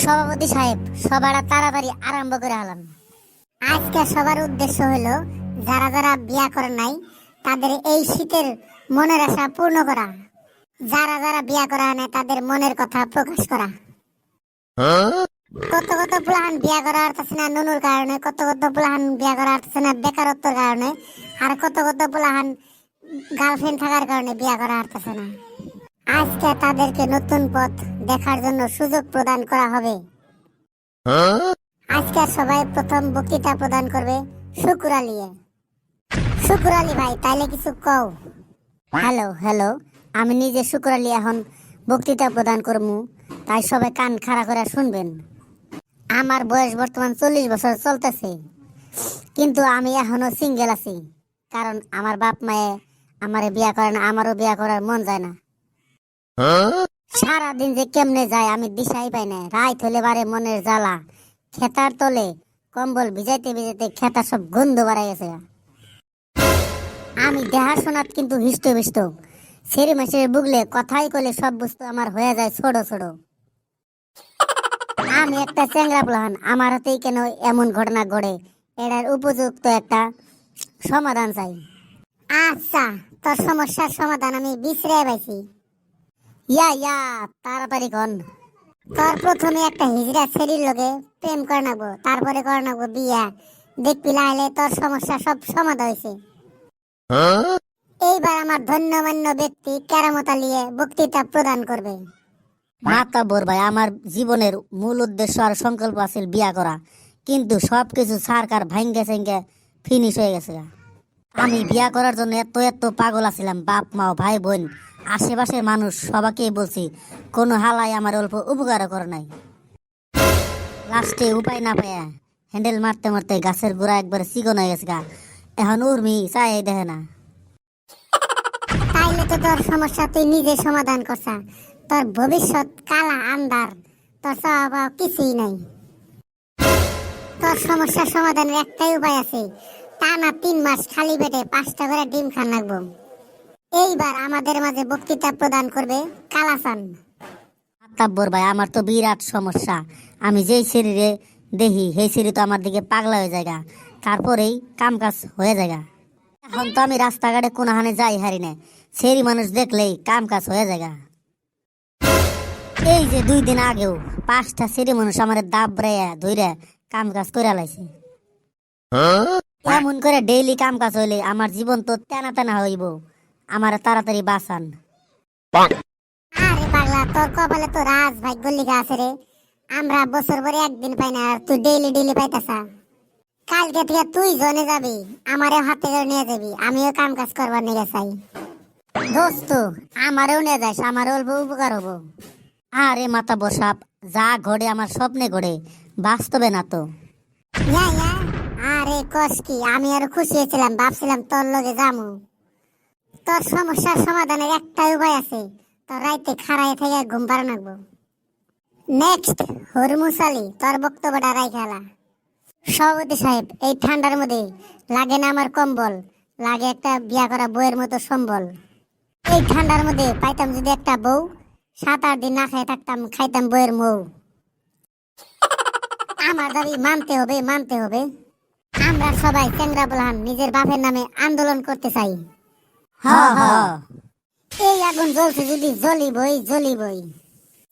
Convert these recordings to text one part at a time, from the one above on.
সভাপতি সাহেব, সবারা তাড়াতাড়ি আরম্ভ করে হলাম। আজকে সবার উদ্দেশ্য হলো যারা যারা বিয়া করেন নাই তাদের এই শীতের মনের আশা পূর্ণ করা, যারা যারা বিয়া করা নাই তাদের মনের কথা প্রকাশ করা। কত কত প্লান বিয়া করা আসতেছে না নুনুর কারণে, কত কত প্লান বিয়া করা আসতেছে না বেকারত্বের কারণে, আর কত কত প্লান গার্লফ্রেন্ড থাকার কারণে বিয়া করা আসতেছে না। আজকে তাদেরকে নতুন পথ দেখার জন্য সুযোগ প্রদান করা হবে। আজকে সবাই প্রথম বক্তৃতা প্রদান করবে শুকুর আলী। শুকুর আলী ভাই, তাইলে কিছু কও। হ্যালো হ্যালো, আমি নিজে শুকুর আলী এখন বক্তৃতা প্রদান করবো, তাই সবাই কান খাড়া করে শুনবেন। আমার বয়স বর্তমান 40 বছর চলতেছে, কিন্তু আমি এখনো সিঙ্গেল আছি, কারণ আমার বাপ মায়ে আমারে বিয়া করে না, আমারও বিয়া করার মন যায় না। সারাদিন যে কেমনে যায় আমি দিশাই পাই না। রাত হলে বারে মনের জ্বালা, খেতার তলে কম্বল ভিজাইতে ভিজাইতে খেতা সব গন্ধ বাড়াই গেছে। আমি দেহাশোনাত কিন্তু হিষ্ট বিষ্ট, সেরি মাসের বুগলে কথাই কলে সব বস্তু আমার হয়ে যায় ছোট ছোট। আমি একটা চ্যাংরা প্লান, আমার হাতেই কেন এমন ঘটনা ঘটে, এটার উপযুক্ত একটা সমাধান চাই। আচ্ছা, তোর সমস্যার সমাধান আমি বিশ্রে পাইছি। ইয়া ইয়া, তাড়াতাড়ি কন। তোর প্রথমে একটা হিজড়া ছেড়ির লগে প্রেম করে নেবো, তারপরে করে নেবো বিয়া, দেখবি লাইলে তোর সমস্যা সব সমাধান হয়েছে। এইবার আমার ধন্যমান্য ব্যক্তি কেরামতা নিয়ে বক্তৃতা প্রদান করবে। মাতাব্বর ভাই, আমার জীবনের মূল উদ্দেশ্য আর সংকল্প আছিল বিয়া করা, কিন্তু সবকিছু সারকার ভাঙ্গে চেঙ্গে ফিনিশ হয়ে গেছে। আমি বিয়া করার জন্য এত এত পাগল আছিলাম, বাপ মা ভাই বোন আশেপাশের মানুষ সবাইকে বলছি, কোনো হালাই আমার অল্প উপকার করে নাই। লাস্টে উপায় না পায় হ্যান্ডেল মারতে মারতে গাছের গোড়া একবার চিকন হয়ে গেছে গা, এখন উর্মি চাই দেখে না। তাইলে তো তোর সমস্যা তুই নিজে সমাধান করছা, তোর ভবিষ্যৎ কালা আন্ধার, তোর সব কিছুই নাই। তোর সমস্যার সমাধানের একটাই উপায় আছে, টানা 3 মাস খালি পেটে 5টা করে ডিম খান লাগবো। এইবার আমাদের মাঝে বক্তৃতা প্রদান করবে কালাচান। মাতাব্বর ভাই, আমার তো বিরাট সমস্যা, আমি যেই শরীরে দেখি সেই শরীর তো আমার দিকে পাগলা হয়ে যায়, তারপরেই কাম কাজ হয়ে যায়। এখন তো আমি রাস্তাঘাটে কোনখানে যাই হারি না, সেরি মানুষ দেখলেই কাম কাজ হয়ে যায়। এই যে 2 দিন আগেও 5টা সেরি মানুষ আমার দাবড়ে ধইরে কাম কাজ করে লাইছে। এমন করে ডেইলি কাম কাজ হইলে আমার জীবন তো টানা টানা হইব, আমার তাড়াতাড়ি বাঁচান। আরে পাগলা, তোর কপালে তো রাজ ভাগ্য লিখা আছে রে। আমরা বছর পরে একদিন পাই না, আর তুই ডেইলি ডেইলি পাইতাছা। কালকে থেকে তুই জনে যাবি, আমারে হাতে করে নিয়ে যাবি, আমিও কাম কাজ করবার নিয়ে চাই। দোস্ত, আমারেও নিয়ে যাস, আমার অল্প উপকার হবো। আরে মাথা বসাপ, যা ঘটে আমার স্বপ্নে ঘটে, বাস্তবে না তো। ইয়া ইয়া, আরে কস কি, আমি আরো খুশি হয়েছিলাম, ভাবছিলাম তোর লগে যামু। তোর সমস্যার সমাধানের একটাই উপায় আছে, তোর রাইতে খাড়াই থেকে ঘুম পাড়া নাকবো। নেক্সট হরমুসালি, তোর বক্তব্যটা রাই খেলা। সভাপতি সাহেব, এই ঠান্ডার মধ্যে লাগে না আমার কম্বল, লাগে একটা বিয়া করা বউয়ের মতো সম্বল। এই ঠান্ডার মধ্যে পাইতাম যদি একটা বউ, 7-8 দিন না খাই থাকতাম, খাইতাম বউয়ের মৌ। আমার দাবি মানতে হবে, মানতে হবে। আমরা সবাই চ্যাংরা বলহান নিজের বাপের নামে আন্দোলন করতে চাই। এই আগুন জ্বলছে যদি জ্বলিবই জ্বলিবই।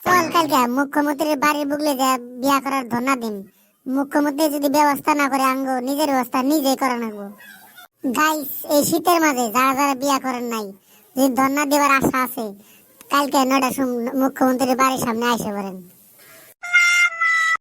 চল কালকে মুখ্যমন্ত্রীর বাড়ির বুগলে যা বিয়া করার ধর্ণা দিন। মুখ্যমন্ত্রী যদি ব্যবস্থা না করে আঙ্গো নিজের ব্যবস্থা নিজেই করে নেবো। গাইস, এই শীতের মাঝে যারা যারা বিয়া করেন নাই, যদি ধর্ণা দেওয়ার আশা আছে, কালকে 9টার সময় মুখ্যমন্ত্রীর বাড়ির সামনে আইসে পারেন।